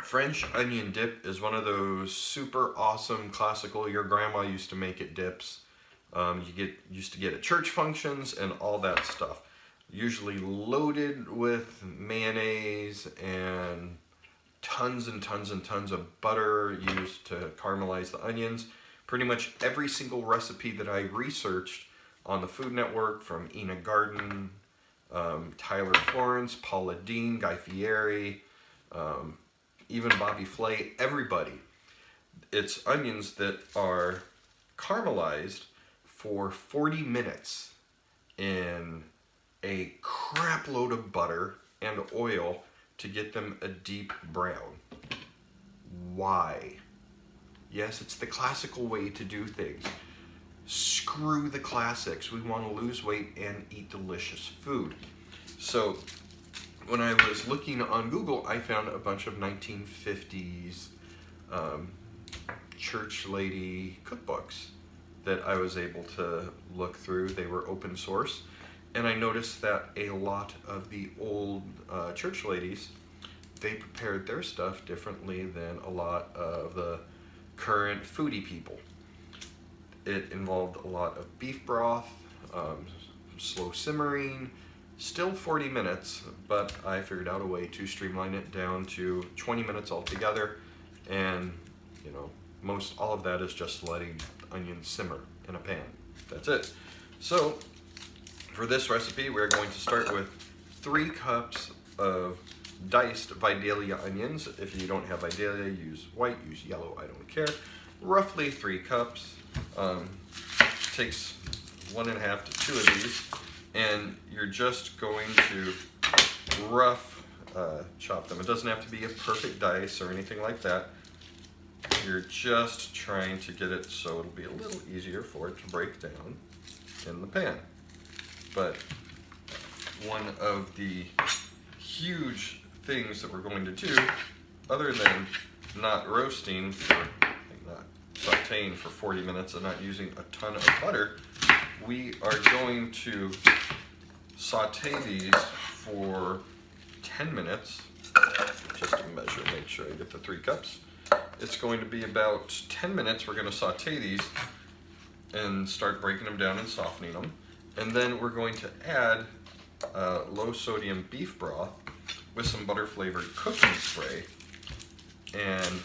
French onion dip is one of those super awesome classical, your grandma used to make it dips. Used to get at church functions and all that stuff. Usually loaded with mayonnaise and tons and tons and tons of butter used to caramelize the onions. Pretty much every single recipe that I researched on the Food Network, from Ina Garten, Tyler Florence, Paula Deen, Guy Fieri, even Bobby Flay, everybody. It's onions that are caramelized for 40 minutes in a crap load of butter and oil to get them a deep brown. Why? Yes, it's the classical way to do things. Screw the classics. We want to lose weight and eat delicious food. So when I was looking on Google, I found a bunch of 1950s church lady cookbooks that I was able to look through. They were open source. And I noticed that a lot of the old church ladies, they prepared their stuff differently than a lot of the current foodie people. It involved a lot of beef broth, slow simmering, still 40 minutes, but I figured out a way to streamline it down to 20 minutes altogether. And, you know, most all of that is just letting onions simmer in a pan. That's it. So, for this recipe, we're going to start with 3 cups of diced Vidalia onions. If you don't have Vidalia, use white, use yellow, I don't care. Roughly 3 cups. Takes 1.5 to 2 of these, and you're just going to rough chop them. It doesn't have to be a perfect dice or anything like that. You're just trying to get it so it'll be a little easier for it to break down in the pan. But one of the huge things that we're going to do, other than not roasting, not sauteing for 40 minutes and not using a ton of butter, we are going to saute these for 10 minutes, just to measure, make sure I get the 3 cups. It's going to be about 10 minutes. We're going to saute these and start breaking them down and softening them. And then we're going to add low sodium beef broth with some butter flavored cooking spray and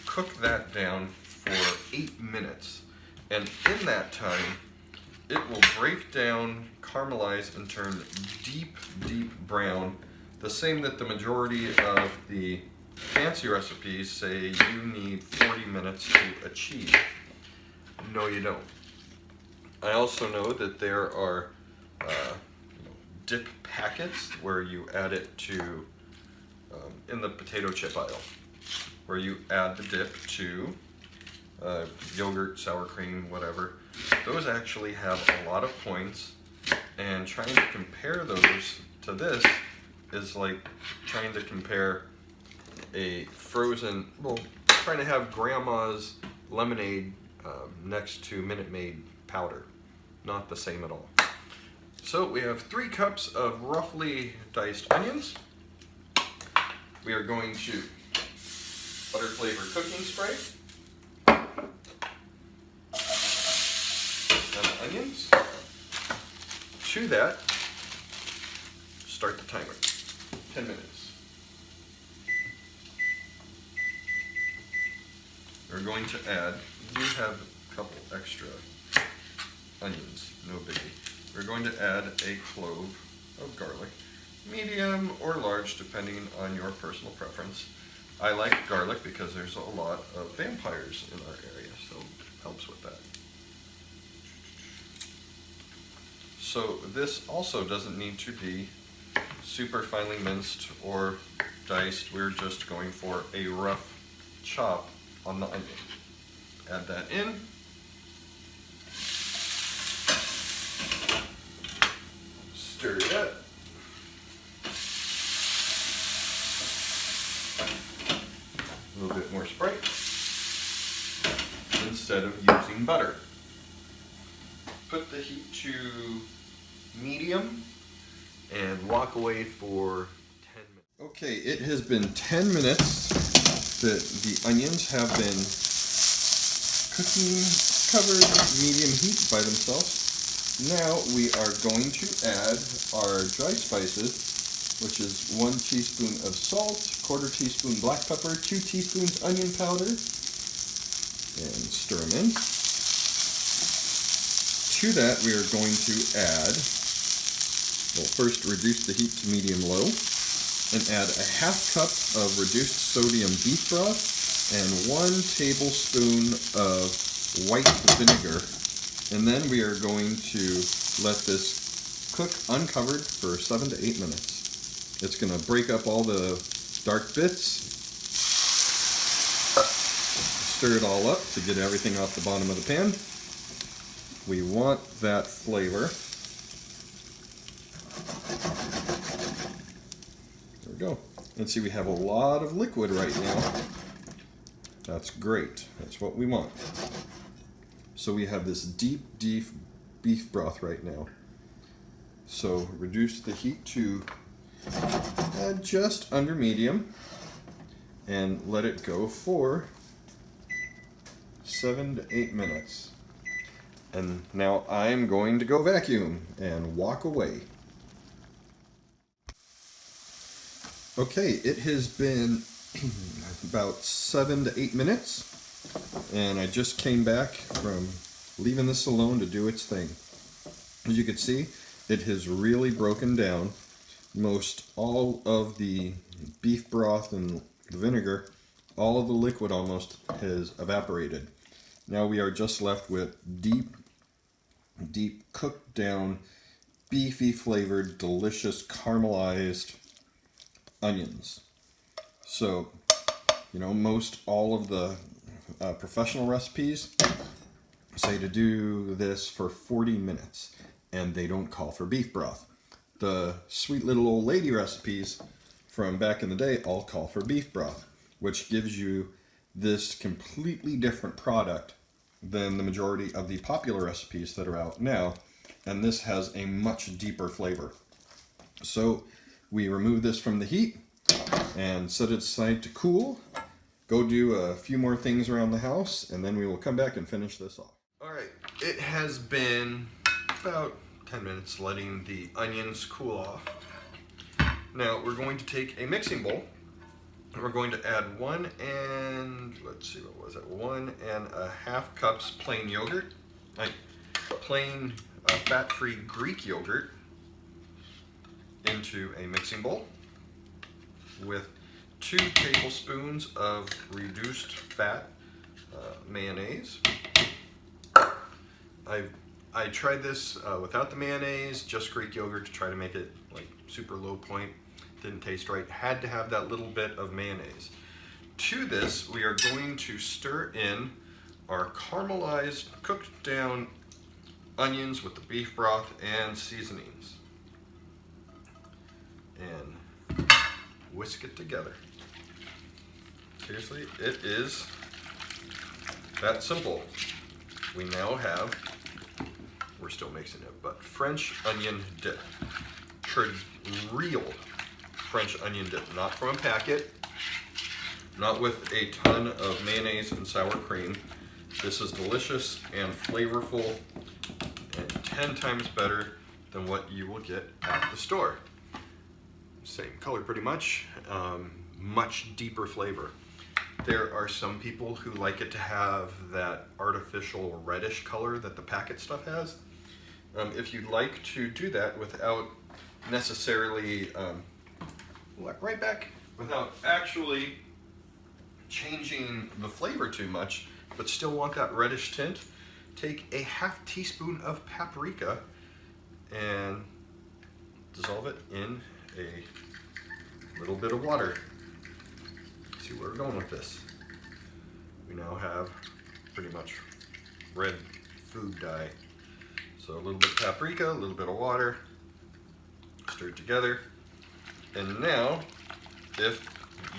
cook that down for 8 minutes. And in that time, it will break down, caramelize, and turn deep, deep brown, the same that the majority of the fancy recipes say you need 40 minutes to achieve. No, you don't. I also know that there are dip packets where you add it to, in the potato chip aisle, where you add the dip to yogurt, sour cream, whatever. Those actually have a lot of points, and trying to compare those to this is like trying to compare a frozen, well, trying to have grandma's lemonade next to Minute Maid powder. Not the same at all. So we have 3 cups of roughly diced onions. We are going to butter flavored cooking spray and onions. To that, start the timer. 10 minutes. We're going to add, we have a couple extra onions, no biggie. We're going to add a clove of garlic, medium or large depending on your personal preference. I like garlic because there's a lot of vampires in our area, so it helps with that. So this also doesn't need to be super finely minced or diced. We're just going for a rough chop on the onion. Add that in. Stir it up. A little bit more Sprite instead of using butter. Put the heat to medium and walk away for 10 minutes. Okay, it has been 10 minutes The onions have been cooking covered medium heat by themselves. Now we are going to add our dry spices, which is 1 teaspoon of salt, 1/4 teaspoon black pepper, 2 teaspoons onion powder, and stir them in. To that we are going to add, well, first reduce the heat to medium-low, and add a 1/2 cup of reduced sodium beef broth and 1 tablespoon of white vinegar. And then we are going to let this cook uncovered for 7 to 8 minutes. It's going to break up all the dark bits, stir it all up to get everything off the bottom of the pan. We want that flavor. There we go. And see, we have a lot of liquid right now. That's great. That's what we want. So we have this deep beef broth right now. So reduce the heat to just under medium and let it go for 7 to 8 minutes. And now I'm going to go vacuum and walk away. Okay, it has been about 7 to 8 minutes, and I just came back from leaving this alone to do its thing. As you can see, it has really broken down. Most all of the beef broth and the vinegar, all of the liquid almost has evaporated. Now we are just left with deep cooked down, beefy flavored, delicious caramelized onions. So, you know, most all of the professional recipes say to do this for 40 minutes, and they don't call for beef broth. The sweet little old lady recipes from back in the day all call for beef broth, which gives you this completely different product than the majority of the popular recipes that are out now, and this has a much deeper flavor. So we remove this from the heat and set it aside to cool. Go do a few more things around the house, and then we will come back and finish this off. Alright, it has been about 10 minutes letting the onions cool off. Now we're going to take a mixing bowl, and we're going to add 1 1.5 cups plain yogurt, plain fat-free Greek yogurt, into a mixing bowl with 2 tablespoons of reduced fat mayonnaise. I tried this without the mayonnaise, just Greek yogurt, to try to make it like super low point. Didn't taste right. Had to have that little bit of mayonnaise. To this, we are going to stir in our caramelized, cooked down onions with the beef broth and seasonings, and whisk it together. Seriously, it is that simple. We now have, we're still mixing it, but French onion dip. Real French onion dip, not from a packet, not with a ton of mayonnaise and sour cream. This is delicious and flavorful and 10 times better than what you will get at the store. Same color pretty much, much deeper flavor. There are some people who like it to have that artificial reddish color that the packet stuff has. If you'd like to do that without necessarily, right back, without actually changing the flavor too much, but still want that reddish tint, take a 1/2 teaspoon of paprika and dissolve it in a little bit of water. See where we're going with this. We now have pretty much red food dye. So a little bit of paprika, a little bit of water, stir it together. And now, if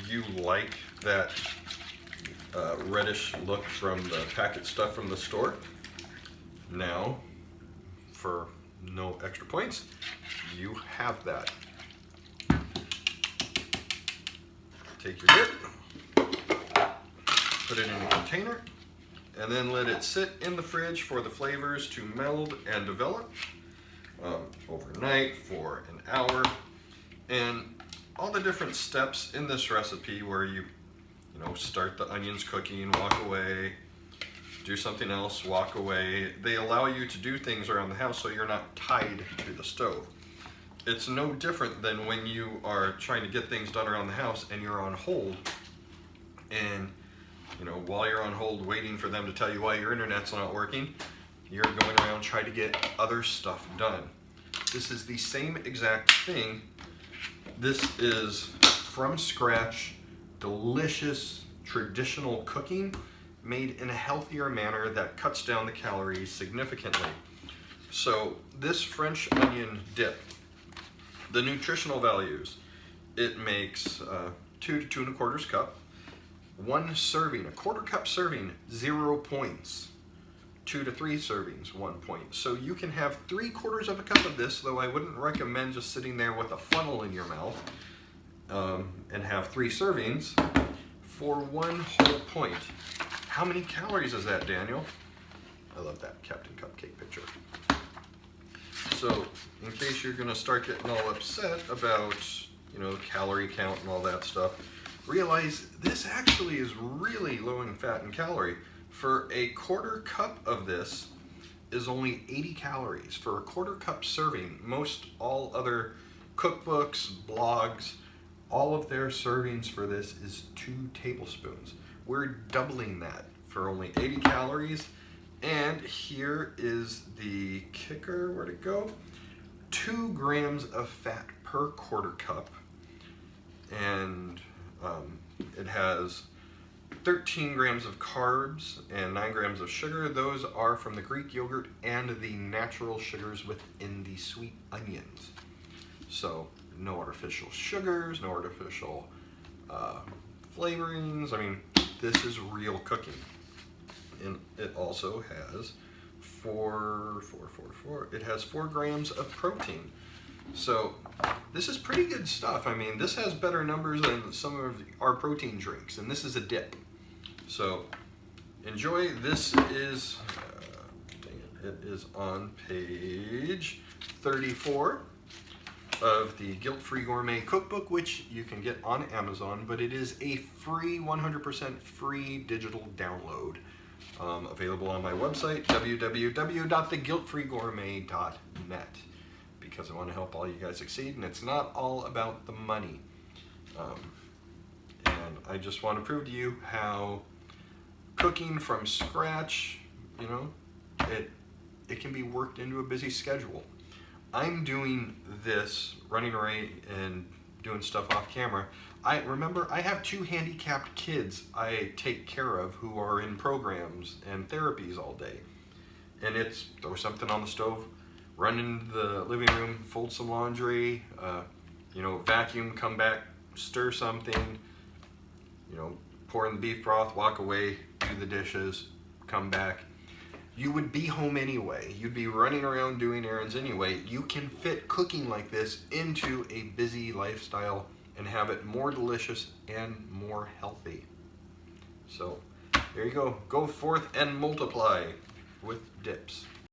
you like that reddish look from the packet stuff from the store, now, for no extra points, you have that. Take your dip, put it in a container, and then let it sit in the fridge for the flavors to meld and develop overnight for an hour. And all the different steps in this recipe where you start the onions cooking, walk away, do something else, walk away. They allow you to do things around the house so you're not tied to the stove. It's no different than when you are trying to get things done around the house and you're on hold, and while you're on hold waiting for them to tell you why your internet's not working, you're going around trying to get other stuff done. This is the same exact thing. This is from scratch, delicious, traditional cooking made in a healthier manner that cuts down the calories significantly. So this French onion dip, the nutritional values, it makes 2 to 2 1/4 cup. One serving, a 1/4 cup serving, 0 points. 2 to 3 servings, 1 point. So you can have 3/4 of a cup of this, though I wouldn't recommend just sitting there with a funnel in your mouth and have 3 servings for 1 whole point. How many calories is that, Daniel? I love that Captain Cupcake picture. So in case you're gonna start getting all upset about, calorie count and all that stuff, realize this actually is really low in fat and calorie. For a 1/4 cup of this is only 80 calories. For a 1/4 cup serving, most all other cookbooks, blogs, all of their servings for this is 2 tablespoons. We're doubling that for only 80 calories. And here is the kicker, where'd it go? 2 grams of fat per 1/4 cup. And it has 13 grams of carbs and 9 grams of sugar. Those are from the Greek yogurt and the natural sugars within the sweet onions. So no artificial sugars, no artificial flavorings. I mean, this is real cooking. And it also has 4 grams of protein. So this is pretty good stuff. I mean, this has better numbers than some of our protein drinks, and this is a dip. So enjoy. This is, it is on page 34 of the Guilt-Free Gourmet Cookbook, which you can get on Amazon, but it is a free, 100% free digital download. Available on my website, www.theguiltfreegourmet.net, because I want to help all you guys succeed, and it's not all about the money. And I just want to prove to you how cooking from scratch, it can be worked into a busy schedule. I'm doing this, running away and doing stuff off camera. I have 2 handicapped kids I take care of who are in programs and therapies all day. And it's throw something on the stove, run into the living room, fold some laundry, vacuum, come back, stir something, pour in the beef broth, walk away, do the dishes, come back. You would be home anyway. You'd be running around doing errands anyway. You can fit cooking like this into a busy lifestyle and have it more delicious and more healthy. So there you go. Go forth and multiply with dips.